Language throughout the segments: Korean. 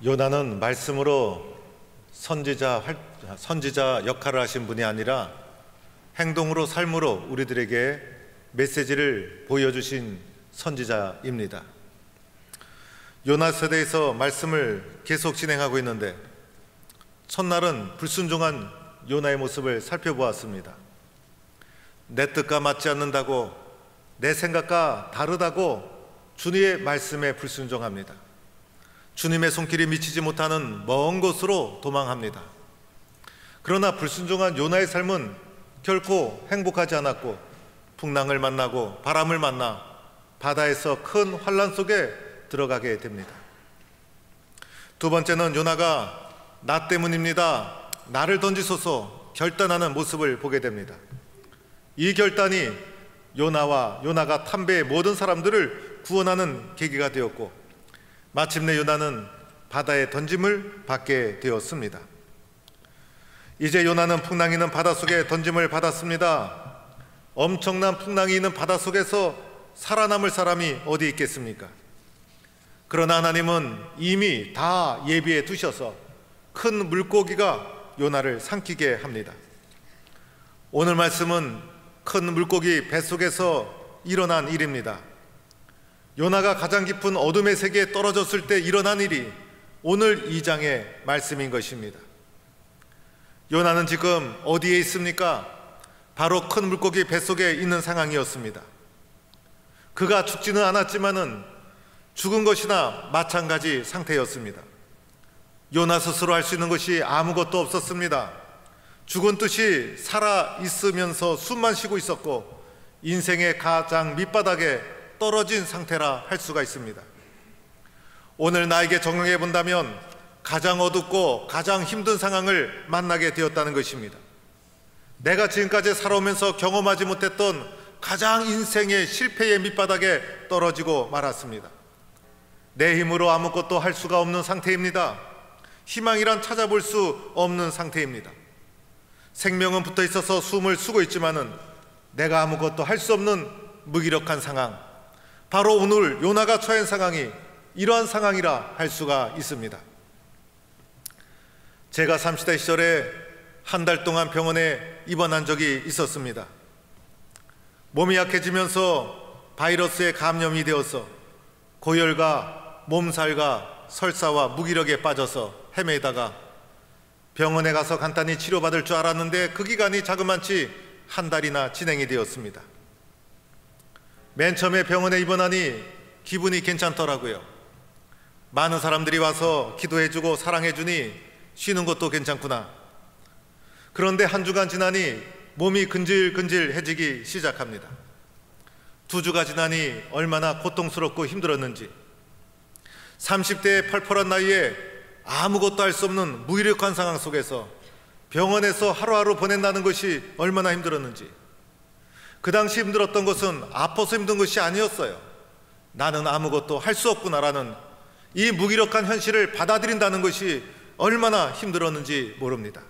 요나는 말씀으로 선지자 역할을 하신 분이 아니라 행동으로, 삶으로 우리들에게 메시지를 보여주신 선지자입니다. 요나 세대에서 말씀을 계속 진행하고 있는데 첫날은 불순종한 요나의 모습을 살펴보았습니다. 내 뜻과 맞지 않는다고, 내 생각과 다르다고 주님의 말씀에 불순종합니다. 주님의 손길이 미치지 못하는 먼 곳으로 도망합니다. 그러나 불순종한 요나의 삶은 결코 행복하지 않았고 풍랑을 만나고 바람을 만나 바다에서 큰 환란 속에 들어가게 됩니다. 두 번째는 요나가 나 때문입니다, 나를 던지소서 결단하는 모습을 보게 됩니다. 이 결단이 요나가 탐배의 모든 사람들을 구원하는 계기가 되었고 마침내 요나는 바다에 던짐을 받게 되었습니다. 이제 요나는 풍랑이 있는 바닷속에 던짐을 받았습니다. 엄청난 풍랑이 있는 바닷속에서 살아남을 사람이 어디 있겠습니까? 그러나 하나님은 이미 다 예비해 두셔서 큰 물고기가 요나를 삼키게 합니다. 오늘 말씀은 큰 물고기 뱃속에서 일어난 일입니다. 요나가 가장 깊은 어둠의 세계에 떨어졌을 때 일어난 일이 오늘 2장의 말씀인 것입니다. 요나는 지금 어디에 있습니까? 바로 큰 물고기 뱃속에 있는 상황이었습니다. 그가 죽지는 않았지만은 죽은 것이나 마찬가지 상태였습니다. 요나 스스로 할 수 있는 것이 아무것도 없었습니다. 죽은 듯이 살아 있으면서 숨만 쉬고 있었고 인생의 가장 밑바닥에 떨어진 상태라 할 수가 있습니다. 오늘 나에게 적용해 본다면 가장 어둡고 가장 힘든 상황을 만나게 되었다는 것입니다. 내가 지금까지 살아오면서 경험하지 못했던 가장 인생의 실패의 밑바닥에 떨어지고 말았습니다. 내 힘으로 아무것도 할 수가 없는 상태입니다. 희망이란 찾아볼 수 없는 상태입니다. 생명은 붙어 있어서 숨을 쉬고 있지만은 내가 아무것도 할 수 없는 무기력한 상황, 바로 오늘 요나가 처한 상황이 이러한 상황이라 할 수가 있습니다. 제가 30대 시절에 한 달 동안 병원에 입원한 적이 있었습니다. 몸이 약해지면서 바이러스에 감염이 되어서 고열과 몸살과 설사와 무기력에 빠져서 헤매다가 병원에 가서 간단히 치료받을 줄 알았는데 그 기간이 자그만치 한 달이나 진행이 되었습니다. 맨 처음에 병원에 입원하니 기분이 괜찮더라고요. 많은 사람들이 와서 기도해주고 사랑해주니 쉬는 것도 괜찮구나. 그런데 한 주간 지나니 몸이 근질근질해지기 시작합니다. 2주가 지나니 얼마나 고통스럽고 힘들었는지, 30대의 펄펄한 나이에 아무것도 할 수 없는 무기력한 상황 속에서 병원에서 하루하루 보낸다는 것이 얼마나 힘들었는지, 그 당시 힘들었던 것은 아파서 힘든 것이 아니었어요. 나는 아무것도 할 수 없구나라는 이 무기력한 현실을 받아들인다는 것이 얼마나 힘들었는지 모릅니다.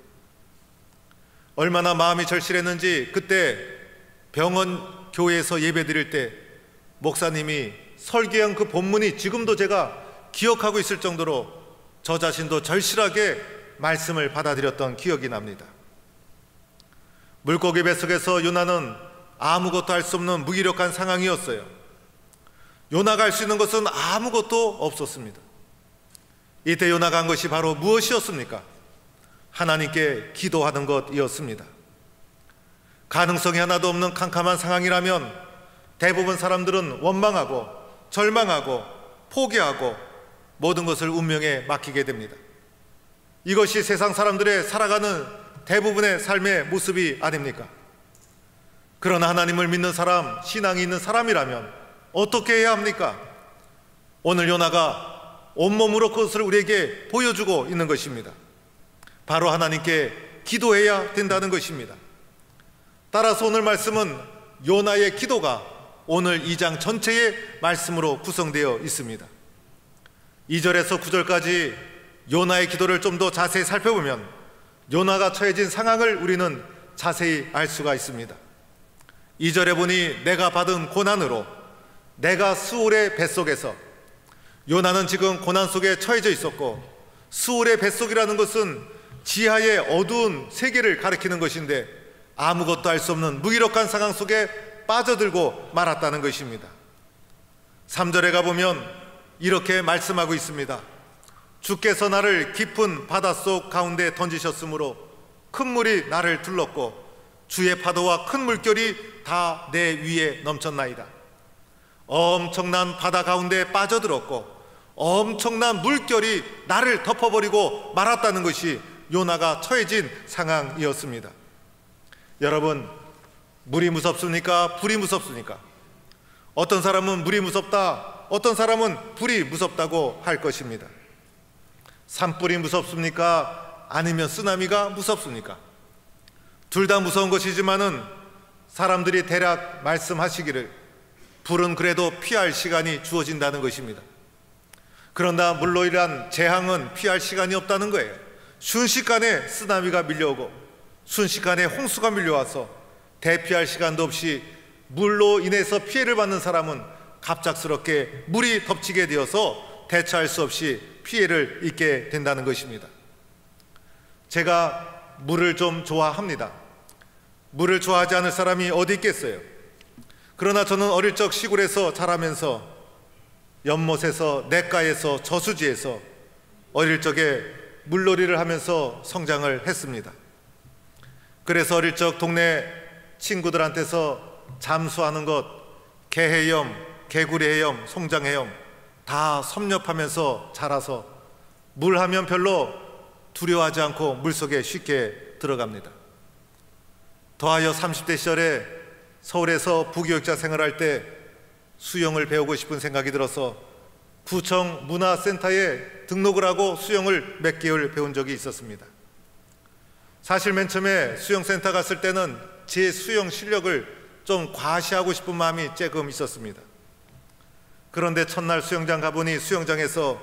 얼마나 마음이 절실했는지 그때 병원 교회에서 예배 드릴 때 목사님이 설교한 그 본문이 지금도 제가 기억하고 있을 정도로 저 자신도 절실하게 말씀을 받아들였던 기억이 납니다. 물고기 뱃속에서 요나는 아무것도 할 수 없는 무기력한 상황이었어요. 요나가 할 수 있는 것은 아무것도 없었습니다. 이때 요나가 한 것이 바로 무엇이었습니까? 하나님께 기도하는 것이었습니다. 가능성이 하나도 없는 캄캄한 상황이라면 대부분 사람들은 원망하고 절망하고 포기하고 모든 것을 운명에 맡기게 됩니다. 이것이 세상 사람들의 살아가는 대부분의 삶의 모습이 아닙니까? 그러나 하나님을 믿는 사람, 신앙이 있는 사람이라면 어떻게 해야 합니까? 오늘 요나가 온몸으로 그것을 우리에게 보여주고 있는 것입니다. 바로 하나님께 기도해야 된다는 것입니다. 따라서 오늘 말씀은 요나의 기도가 오늘 2장 전체의 말씀으로 구성되어 있습니다. 2절에서 9절까지 요나의 기도를 좀 더 자세히 살펴보면 요나가 처해진 상황을 우리는 자세히 알 수가 있습니다. 2절에 보니 내가 받은 고난으로 내가 수올의 뱃속에서, 요나는 지금 고난 속에 처해져 있었고 수월의 뱃속이라는 것은 지하의 어두운 세계를 가리키는 것인데 아무것도 알 수 없는 무기력한 상황 속에 빠져들고 말았다는 것입니다. 3절에 가보면 이렇게 말씀하고 있습니다. 주께서 나를 깊은 바닷속 가운데 던지셨으므로 큰 물이 나를 둘렀고 주의 파도와 큰 물결이 다 내 위에 넘쳤나이다. 엄청난 바다 가운데 빠져들었고 엄청난 물결이 나를 덮어버리고 말았다는 것이 요나가 처해진 상황이었습니다. 여러분, 물이 무섭습니까? 불이 무섭습니까? 어떤 사람은 물이 무섭다, 어떤 사람은 불이 무섭다고 할 것입니다. 산불이 무섭습니까? 아니면 쓰나미가 무섭습니까? 둘 다 무서운 것이지만은 사람들이 대략 말씀하시기를 불은 그래도 피할 시간이 주어진다는 것입니다. 그러나 물로 인한 재앙은 피할 시간이 없다는 거예요. 순식간에 쓰나미가 밀려오고 순식간에 홍수가 밀려와서 대피할 시간도 없이 물로 인해서 피해를 받는 사람은 갑작스럽게 물이 덮치게 되어서 대처할 수 없이 피해를 입게 된다는 것입니다. 제가 물을 좀 좋아합니다. 물을 좋아하지 않을 사람이 어디 있겠어요? 그러나 저는 어릴 적 시골에서 자라면서 연못에서 냇가에서 저수지에서 어릴 적에 물놀이를 하면서 성장을 했습니다. 그래서 어릴 적 동네 친구들한테서 잠수하는 것, 개헤엄, 개구리 헤엄, 송장 헤엄 다 섭렵하면서 자라서 물 하면 별로 두려워하지 않고 물속에 쉽게 들어갑니다. 더하여 30대 시절에 서울에서 부교육자 생활할 때 수영을 배우고 싶은 생각이 들어서 구청 문화센터에 등록을 하고 수영을 몇 개월 배운 적이 있었습니다. 사실 맨 처음에 수영센터 갔을 때는 제 수영 실력을 좀 과시하고 싶은 마음이 조금 있었습니다. 그런데 첫날 수영장 가보니 수영장에서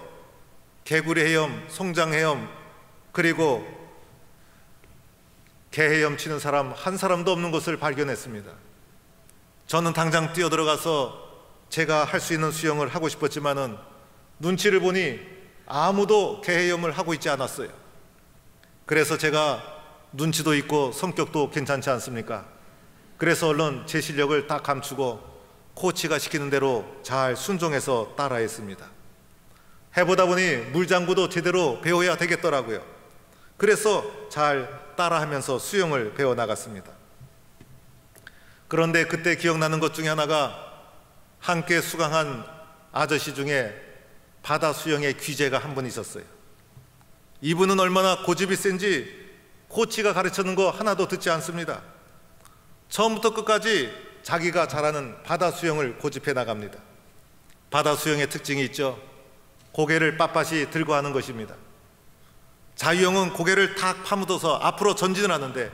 개구리 헤엄, 송장 헤엄, 그리고 개 헤엄 치는 사람 한 사람도 없는 것을 발견했습니다. 저는 당장 뛰어들어가서 제가 할 수 있는 수영을 하고 싶었지만은 눈치를 보니 아무도 개 헤엄을 하고 있지 않았어요. 그래서 제가 눈치도 있고 성격도 괜찮지 않습니까? 그래서 얼른 제 실력을 딱 감추고 코치가 시키는 대로 잘 순종해서 따라했습니다. 해보다 보니 물장구도 제대로 배워야 되겠더라고요. 그래서 잘 따라하면서 수영을 배워나갔습니다. 그런데 그때 기억나는 것 중에 하나가 함께 수강한 아저씨 중에 바다 수영의 귀재가 한 분 있었어요. 이분은 얼마나 고집이 센지 코치가 가르치는 거 하나도 듣지 않습니다. 처음부터 끝까지 자기가 잘하는 바다 수영을 고집해 나갑니다. 바다 수영의 특징이 있죠. 고개를 빳빳이 들고 하는 것입니다. 자유형은 고개를 탁 파묻어서 앞으로 전진을 하는데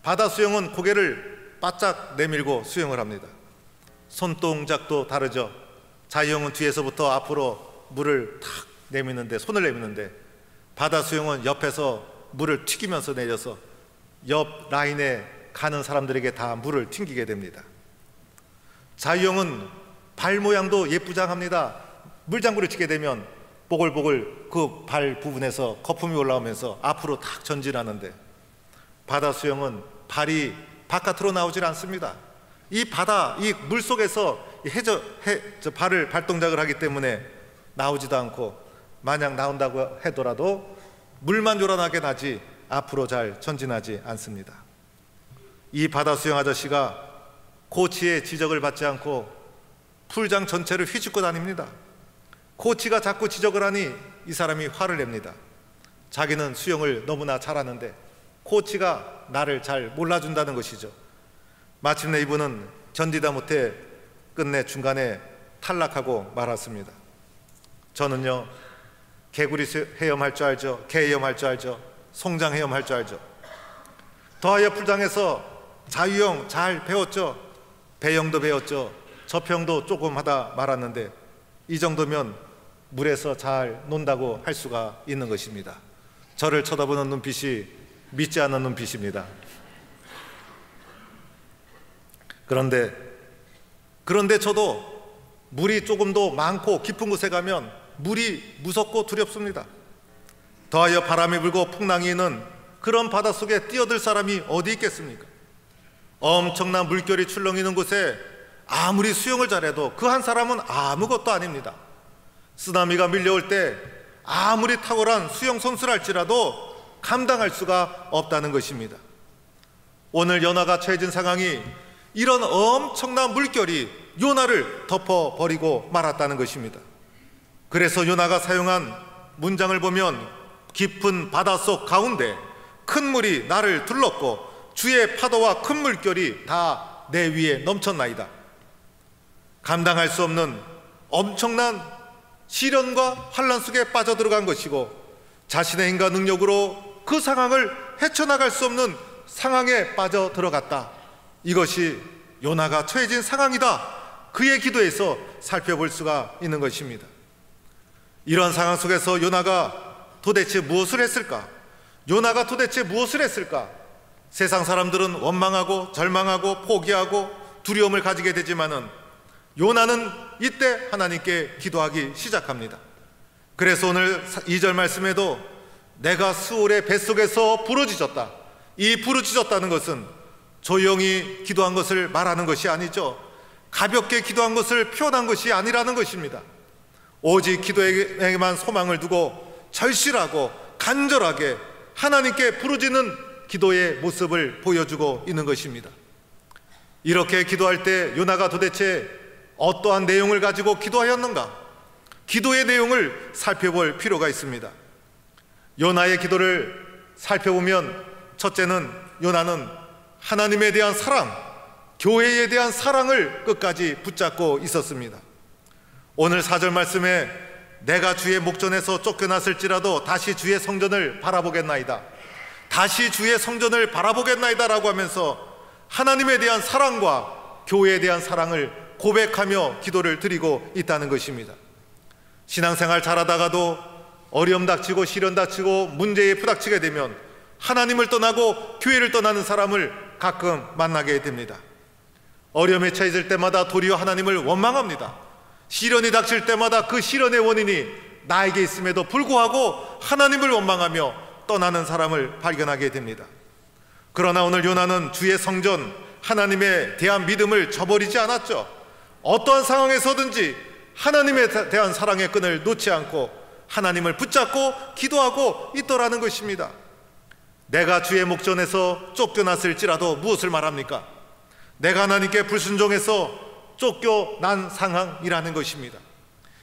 바다 수영은 고개를 바짝 내밀고 수영을 합니다. 손동작도 다르죠. 자유형은 뒤에서부터 앞으로 물을 탁 내미는데, 손을 내미는데 바다 수영은 옆에서 물을 튀기면서 내려서 옆 라인에 가는 사람들에게 다 물을 튕기게 됩니다. 자유형은 발 모양도 예쁘장합니다. 물장구를 치게 되면 보글보글 그 발 부분에서 거품이 올라오면서 앞으로 탁 전진하는데 바다 수영은 발이 바깥으로 나오질 않습니다. 이 바다, 이 물속에서 발을 발동작을 하기 때문에 나오지도 않고 만약 나온다고 하더라도 물만 요란하게 나지 앞으로 잘 전진하지 않습니다. 이 바다 수영 아저씨가 코치의 지적을 받지 않고 풀장 전체를 휘젓고 다닙니다. 코치가 자꾸 지적을 하니 이 사람이 화를 냅니다. 자기는 수영을 너무나 잘하는데 코치가 나를 잘 몰라준다는 것이죠. 마침내 이분은 견디다 못해 끝내 중간에 탈락하고 말았습니다. 저는요, 개구리 헤엄할 줄 알죠, 개 헤엄할 줄 알죠, 송장 헤엄할 줄 알죠. 더하여 풀장에서 자유형 잘 배웠죠. 배영도 배웠죠. 접형도 조금 하다 말았는데 이 정도면 물에서 잘 논다고 할 수가 있는 것입니다. 저를 쳐다보는 눈빛이 믿지 않는 눈빛입니다. 그런데 저도 물이 조금 더 많고 깊은 곳에 가면 물이 무섭고 두렵습니다. 더하여 바람이 불고 풍랑이 있는 그런 바닷속에 뛰어들 사람이 어디 있겠습니까? 엄청난 물결이 출렁이는 곳에 아무리 수영을 잘해도 그 한 사람은 아무것도 아닙니다. 쓰나미가 밀려올 때 아무리 탁월한 수영 선수랄지라도 감당할 수가 없다는 것입니다. 오늘 요나가 처해진 상황이 이런 엄청난 물결이 요나를 덮어버리고 말았다는 것입니다. 그래서 요나가 사용한 문장을 보면 깊은 바닷속 가운데 큰 물이 나를 둘렀고 주의 파도와 큰 물결이 다 내 위에 넘쳤나이다. 감당할 수 없는 엄청난 시련과 환난 속에 빠져들어간 것이고 자신의 인간 능력으로 그 상황을 헤쳐나갈 수 없는 상황에 빠져들어갔다. 이것이 요나가 처해진 상황이다. 그의 기도에서 살펴볼 수가 있는 것입니다. 이런 상황 속에서 요나가 도대체 무엇을 했을까? 요나가 도대체 무엇을 했을까? 세상 사람들은 원망하고 절망하고 포기하고 두려움을 가지게 되지만은 요나는 이때 하나님께 기도하기 시작합니다. 그래서 오늘 2절 말씀에도 내가 수올의 뱃속에서 부르짖었다. 이 부르짖었다는 것은 조용히 기도한 것을 말하는 것이 아니죠. 가볍게 기도한 것을 표현한 것이 아니라는 것입니다. 오직 기도에게만 소망을 두고 절실하고 간절하게 하나님께 부르짖는 기도의 모습을 보여주고 있는 것입니다. 이렇게 기도할 때 요나가 도대체 어떠한 내용을 가지고 기도하였는가? 기도의 내용을 살펴볼 필요가 있습니다. 요나의 기도를 살펴보면 첫째는 요나는 하나님에 대한 사랑, 교회에 대한 사랑을 끝까지 붙잡고 있었습니다. 오늘 4절 말씀에 내가 주의 목전에서 쫓겨났을지라도 다시 주의 성전을 바라보겠나이다. 다시 주의 성전을 바라보겠나이다 라고 하면서 하나님에 대한 사랑과 교회에 대한 사랑을 고백하며 기도를 드리고 있다는 것입니다. 신앙생활 잘하다가도 어려움 닥치고 시련 닥치고 문제에 부닥치게 되면 하나님을 떠나고 교회를 떠나는 사람을 가끔 만나게 됩니다. 어려움에 처해질 때마다 도리어 하나님을 원망합니다. 시련이 닥칠 때마다 그 시련의 원인이 나에게 있음에도 불구하고 하나님을 원망하며 떠나는 사람을 발견하게 됩니다. 그러나 오늘 요나는 주의 성전 하나님에 대한 믿음을 저버리지 않았죠. 어떠한 상황에서든지 하나님에 대한 사랑의 끈을 놓지 않고 하나님을 붙잡고 기도하고 있더라는 것입니다. 내가 주의 목전에서 쫓겨났을지라도 무엇을 말합니까? 내가 하나님께 불순종해서 쫓겨난 상황이라는 것입니다.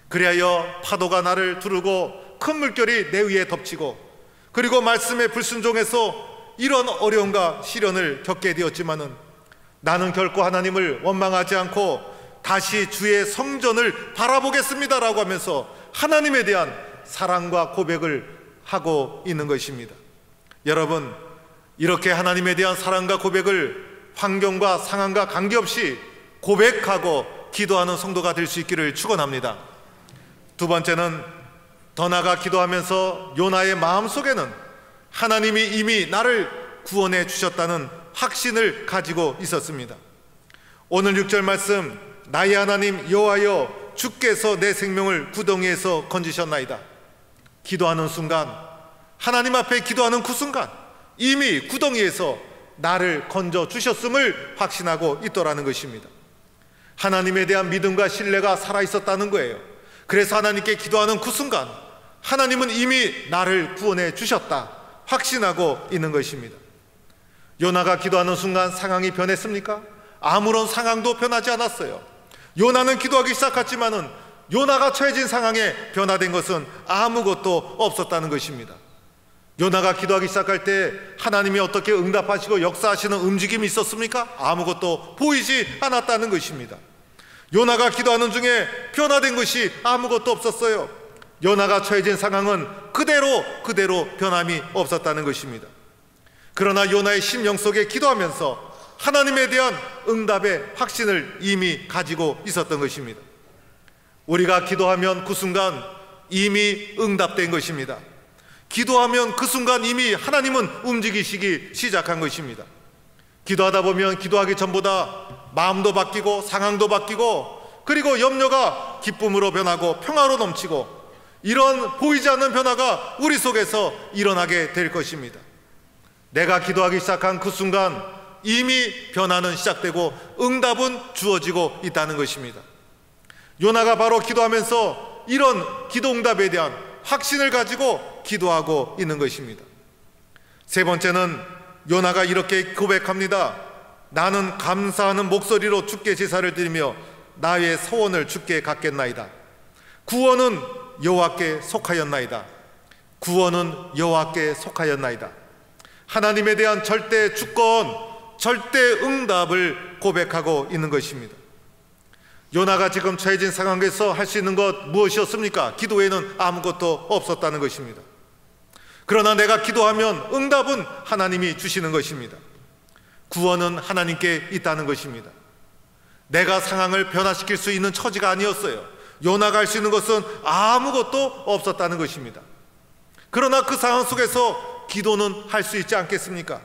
그리하여 파도가 나를 두르고 큰 물결이 내 위에 덮치고 그리고 말씀에 불순종해서 이런 어려움과 시련을 겪게 되었지만은 나는 결코 하나님을 원망하지 않고 다시 주의 성전을 바라보겠습니다라고 하면서 하나님에 대한 사랑과 고백을 하고 있는 것입니다. 여러분, 이렇게 하나님에 대한 사랑과 고백을 환경과 상황과 관계없이 고백하고 기도하는 성도가 될 수 있기를 축원합니다. 두 번째는 더 나아가 기도하면서 요나의 마음속에는 하나님이 이미 나를 구원해 주셨다는 확신을 가지고 있었습니다. 오늘 6절 말씀, 나의 하나님 여호와여 주께서 내 생명을 구덩이에서 건지셨나이다. 기도하는 순간, 하나님 앞에 기도하는 그 순간 이미 구덩이에서 나를 건져 주셨음을 확신하고 있더라는 것입니다. 하나님에 대한 믿음과 신뢰가 살아있었다는 거예요. 그래서 하나님께 기도하는 그 순간 하나님은 이미 나를 구원해 주셨다 확신하고 있는 것입니다. 요나가 기도하는 순간 상황이 변했습니까? 아무런 상황도 변하지 않았어요. 요나는 기도하기 시작했지만은 요나가 처해진 상황에 변화된 것은 아무것도 없었다는 것입니다. 요나가 기도하기 시작할 때 하나님이 어떻게 응답하시고 역사하시는 움직임이 있었습니까? 아무것도 보이지 않았다는 것입니다. 요나가 기도하는 중에 변화된 것이 아무것도 없었어요. 요나가 처해진 상황은 그대로 변함이 없었다는 것입니다. 그러나 요나의 심령 속에 기도하면서 하나님에 대한 응답의 확신을 이미 가지고 있었던 것입니다. 우리가 기도하면 그 순간 이미 응답된 것입니다. 기도하면 그 순간 이미 하나님은 움직이시기 시작한 것입니다. 기도하다 보면 기도하기 전보다 마음도 바뀌고 상황도 바뀌고 그리고 염려가 기쁨으로 변하고 평화로 넘치고 이런 보이지 않는 변화가 우리 속에서 일어나게 될 것입니다. 내가 기도하기 시작한 그 순간 이미 변화는 시작되고 응답은 주어지고 있다는 것입니다. 요나가 바로 기도하면서 이런 기도 응답에 대한 확신을 가지고 기도하고 있는 것입니다. 세 번째는 요나가 이렇게 고백합니다. 나는 감사하는 목소리로 주께 제사를 드리며 나의 소원을 주께 갖겠나이다. 구원은 여호와께 속하였나이다. 구원은 여호와께 속하였나이다. 하나님에 대한 절대 주권, 절대 응답을 고백하고 있는 것입니다. 요나가 지금 처해진 상황에서 할 수 있는 것 무엇이었습니까? 기도에는 아무것도 없었다는 것입니다. 그러나 내가 기도하면 응답은 하나님이 주시는 것입니다. 구원은 하나님께 있다는 것입니다. 내가 상황을 변화시킬 수 있는 처지가 아니었어요. 요나가 할 수 있는 것은 아무것도 없었다는 것입니다. 그러나 그 상황 속에서 기도는 할 수 있지 않겠습니까?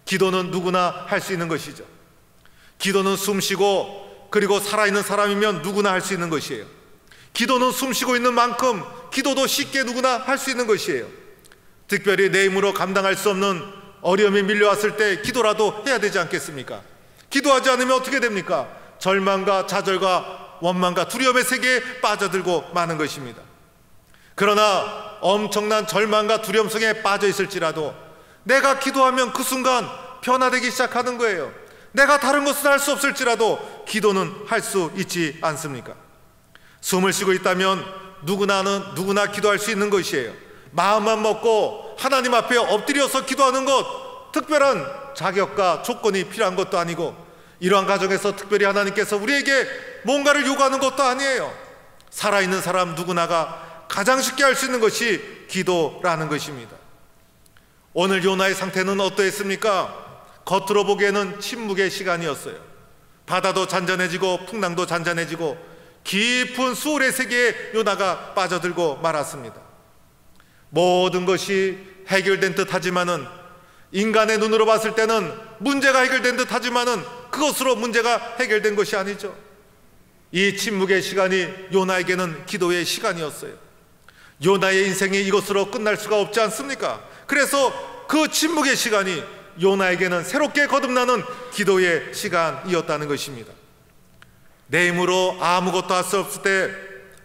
기도는 누구나 할 수 있는 것이죠. 기도는 숨쉬고 그리고 살아있는 사람이면 누구나 할 수 있는 것이에요. 기도는 숨쉬고 있는 만큼 기도도 쉽게 누구나 할 수 있는 것이에요. 특별히 내 힘으로 감당할 수 없는 어려움이 밀려왔을 때 기도라도 해야 되지 않겠습니까? 기도하지 않으면 어떻게 됩니까? 절망과 좌절과 원망과 두려움의 세계에 빠져들고 마는 것입니다. 그러나 엄청난 절망과 두려움 속에 빠져 있을지라도 내가 기도하면 그 순간 변화되기 시작하는 거예요. 내가 다른 것은 할 수 없을지라도 기도는 할 수 있지 않습니까? 숨을 쉬고 있다면 누구나 기도할 수 있는 것이에요. 마음만 먹고 하나님 앞에 엎드려서 기도하는 것, 특별한 자격과 조건이 필요한 것도 아니고 이러한 과정에서 특별히 하나님께서 우리에게 뭔가를 요구하는 것도 아니에요. 살아있는 사람 누구나가 가장 쉽게 할 수 있는 것이 기도라는 것입니다. 오늘 요나의 상태는 어떠했습니까? 겉으로 보기에는 침묵의 시간이었어요. 바다도 잔잔해지고 풍랑도 잔잔해지고 깊은 수월의 세계에 요나가 빠져들고 말았습니다. 모든 것이 해결된 듯 하지만은, 인간의 눈으로 봤을 때는 문제가 해결된 듯 하지만은 그것으로 문제가 해결된 것이 아니죠. 이 침묵의 시간이 요나에게는 기도의 시간이었어요. 요나의 인생이 이것으로 끝날 수가 없지 않습니까? 그래서 그 침묵의 시간이 요나에게는 새롭게 거듭나는 기도의 시간이었다는 것입니다. 내 힘으로 아무것도 할 수 없을 때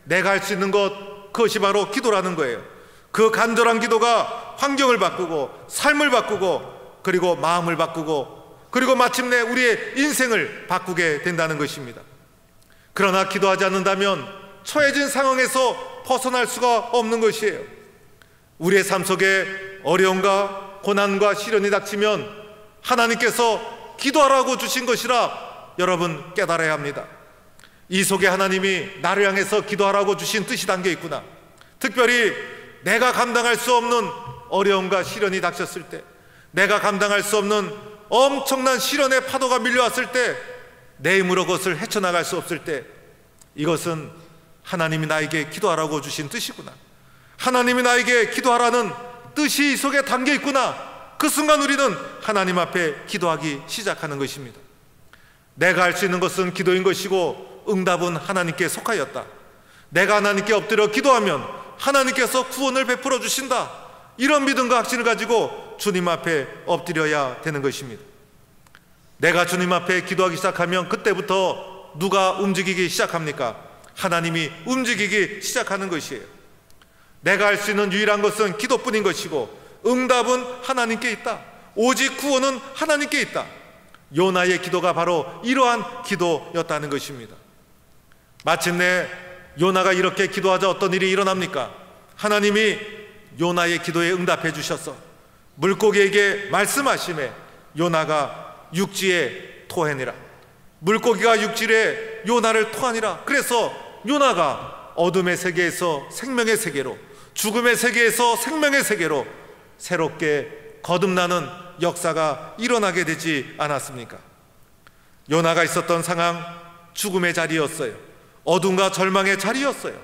내가 할 수 있는 것, 그것이 바로 기도라는 거예요. 그 간절한 기도가 환경을 바꾸고 삶을 바꾸고 그리고 마음을 바꾸고 그리고 마침내 우리의 인생을 바꾸게 된다는 것입니다. 그러나 기도하지 않는다면 처해진 상황에서 벗어날 수가 없는 것이에요. 우리의 삶 속에 어려움과 고난과 시련이 닥치면 하나님께서 기도하라고 주신 것이라 여러분 깨달아야 합니다. 이 속에 하나님이 나를 향해서 기도하라고 주신 뜻이 담겨 있구나. 특별히 내가 감당할 수 없는 어려움과 시련이 닥쳤을 때, 내가 감당할 수 없는 엄청난 시련의 파도가 밀려왔을 때, 내 힘으로 그것을 헤쳐나갈 수 없을 때, 이것은 하나님이 나에게 기도하라고 주신 뜻이구나. 하나님이 나에게 기도하라는 뜻이 이 속에 담겨 있구나. 그 순간 우리는 하나님 앞에 기도하기 시작하는 것입니다. 내가 할 수 있는 것은 기도인 것이고 응답은 하나님께 속하였다. 내가 하나님께 엎드려 기도하면 하나님께서 구원을 베풀어 주신다. 이런 믿음과 확신을 가지고 주님 앞에 엎드려야 되는 것입니다. 내가 주님 앞에 기도하기 시작하면 그때부터 누가 움직이기 시작합니까? 하나님이 움직이기 시작하는 것이에요. 내가 할 수 있는 유일한 것은 기도뿐인 것이고 응답은 하나님께 있다. 오직 구원은 하나님께 있다. 요나의 기도가 바로 이러한 기도였다는 것입니다. 마침내 요나가 이렇게 기도하자 어떤 일이 일어납니까? 하나님이 요나의 기도에 응답해 주셔서 물고기에게 말씀하시매 요나가 육지에 토해내라. 물고기가 육지에 요나를 토하니라. 그래서 요나가 어둠의 세계에서 생명의 세계로, 죽음의 세계에서 생명의 세계로 새롭게 거듭나는 역사가 일어나게 되지 않았습니까? 요나가 있었던 상황, 죽음의 자리였어요. 어둠과 절망의 자리였어요.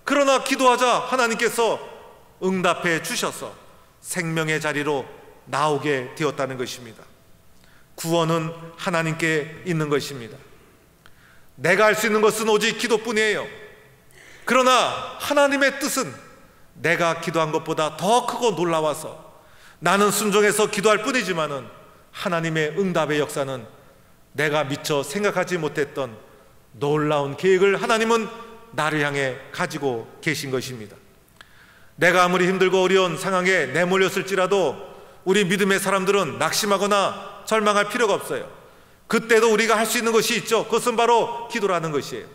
그러나 기도하자 하나님께서 응답해 주셔서 생명의 자리로 나오게 되었다는 것입니다. 구원은 하나님께 있는 것입니다. 내가 할 수 있는 것은 오직 기도뿐이에요. 그러나 하나님의 뜻은, 내가 기도한 것보다 더 크고 놀라워서 나는 순종해서 기도할 뿐이지만은 하나님의 응답의 역사는 내가 미처 생각하지 못했던 놀라운 계획을 하나님은 나를 향해 가지고 계신 것입니다. 내가 아무리 힘들고 어려운 상황에 내몰렸을지라도 우리 믿음의 사람들은 낙심하거나 절망할 필요가 없어요. 그때도 우리가 할 수 있는 것이 있죠. 그것은 바로 기도라는 것이에요.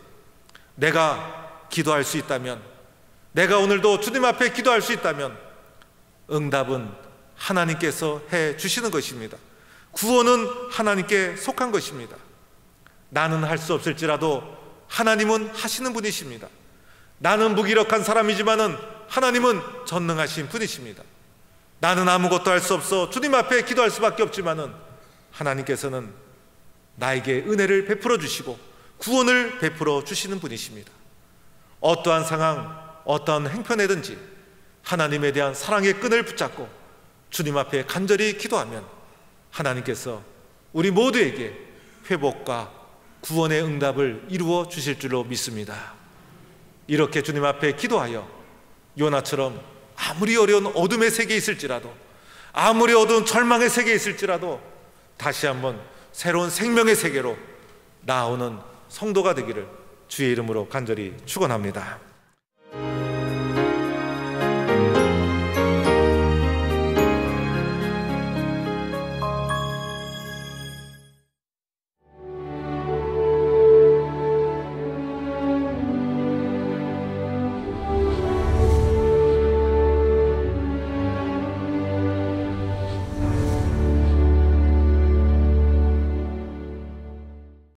내가 기도할 수 있다면, 내가 오늘도 주님 앞에 기도할 수 있다면 응답은 하나님께서 해 주시는 것입니다. 구원은 하나님께 속한 것입니다. 나는 할 수 없을지라도 하나님은 하시는 분이십니다. 나는 무기력한 사람이지만은 하나님은 전능하신 분이십니다. 나는 아무것도 할 수 없어 주님 앞에 기도할 수밖에 없지만은 하나님께서는 나에게 은혜를 베풀어 주시고 구원을 베풀어 주시는 분이십니다. 어떠한 상황, 어떠한 행편에든지 하나님에 대한 사랑의 끈을 붙잡고 주님 앞에 간절히 기도하면 하나님께서 우리 모두에게 회복과 구원의 응답을 이루어 주실 줄로 믿습니다. 이렇게 주님 앞에 기도하여 요나처럼 아무리 어려운 어둠의 세계에 있을지라도, 아무리 어두운 절망의 세계에 있을지라도 다시 한번 새로운 생명의 세계로 나아오는 성도가 되기를 주의 이름으로 간절히 축원합니다.